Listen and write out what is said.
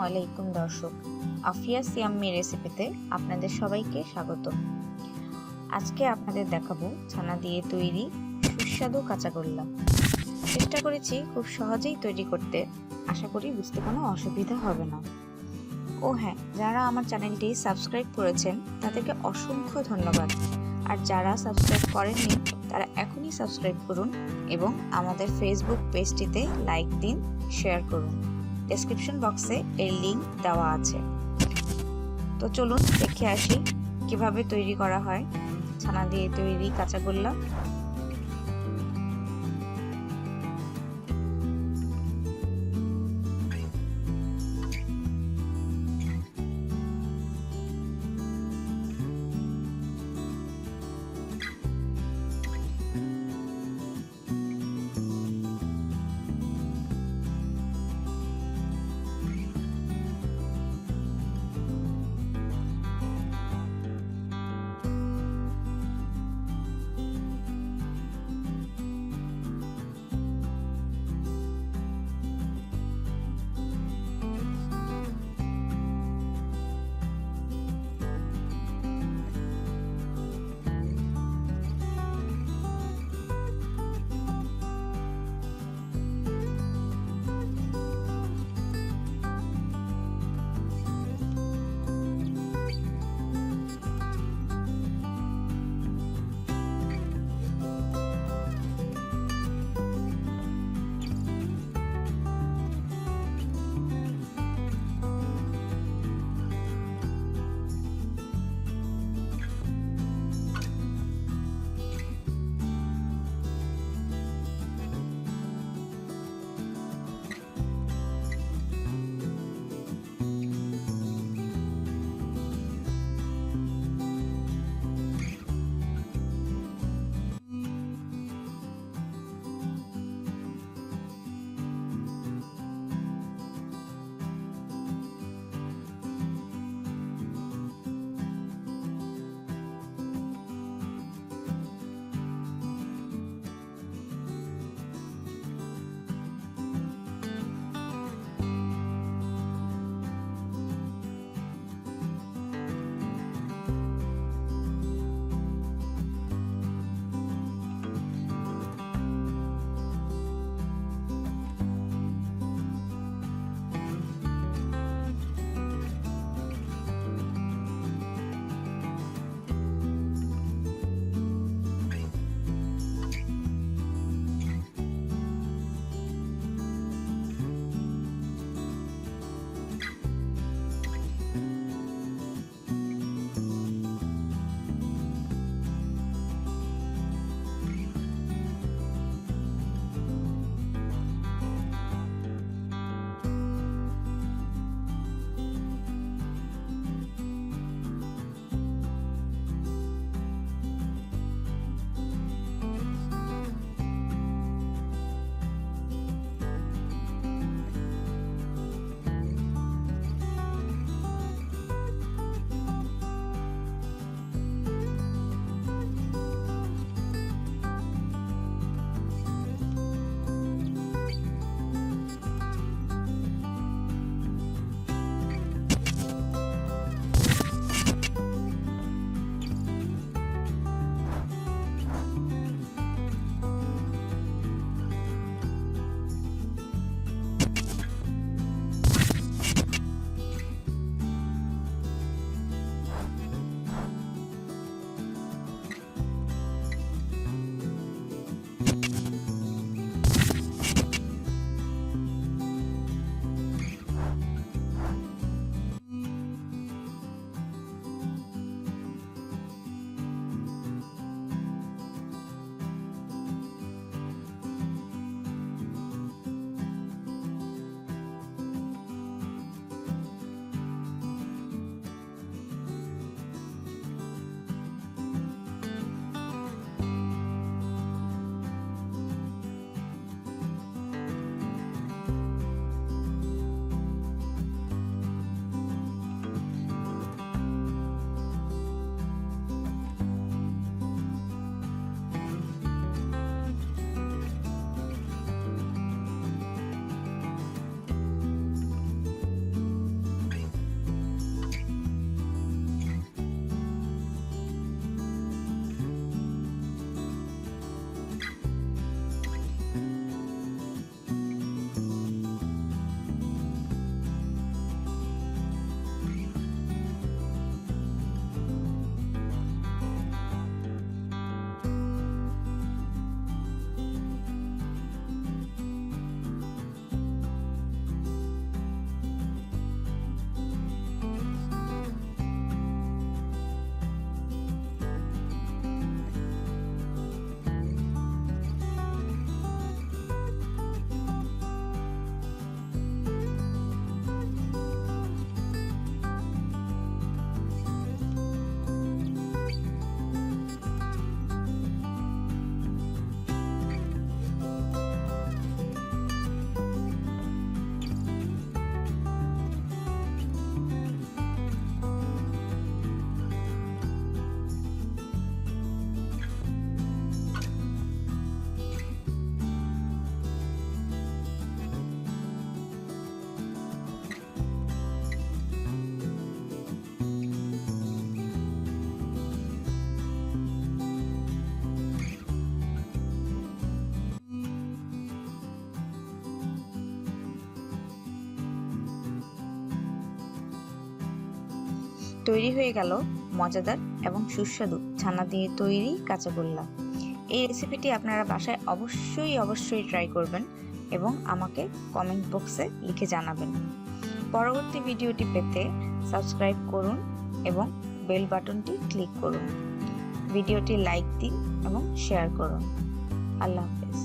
আলাইকুম দর্শক, আফিয়া সিয়াম্মি রেসিপিতে আপনাদের সবাইকে স্বাগত। আজকে আপনাদের দেখাবো ছানা দিয়ে তৈরি সুস্বাদু কাঁচাগোল্লা। চেষ্টা করেছি খুব সহজেই তৈরি করতে, আশা করি বুঝতে কোনো অসুবিধা হবে না। ও হ্যাঁ, যারা আমার চ্যানেলটি সাবস্ক্রাইব করেছেন তাদেরকে অসংখ্য ধন্যবাদ। আর যারা সাবস্ক্রাইব করেননি তারা এখনই সাবস্ক্রাইব করুন এবং আমাদের ফেসবুক পেজটিতে লাইক দিন, শেয়ার করুন। ডেসক্রিপশন বক্সে এর লিংক দেওয়া আছে। তো চলুন দেখে আসি কিভাবে তৈরি করা হয় ছানা দিয়ে তৈরি কাঁচাগোল্লা। তৈরি হয়ে গেল মজাদার এবং সুস্বাদু ছানা দিয়ে তৈরি কাঁচাগোল্লা। এই রেসিপিটি আপনারা বাসায় অবশ্যই ট্রাই করবেন এবং আমাকে কমেন্ট বক্সে লিখে জানাবেন। পরবর্তী ভিডিওটি পেতে সাবস্ক্রাইব করুন এবং বেল বাটনটি ক্লিক করুন। ভিডিওটি লাইক দিন এবং শেয়ার করুন। আল্লাহ হাফেজ।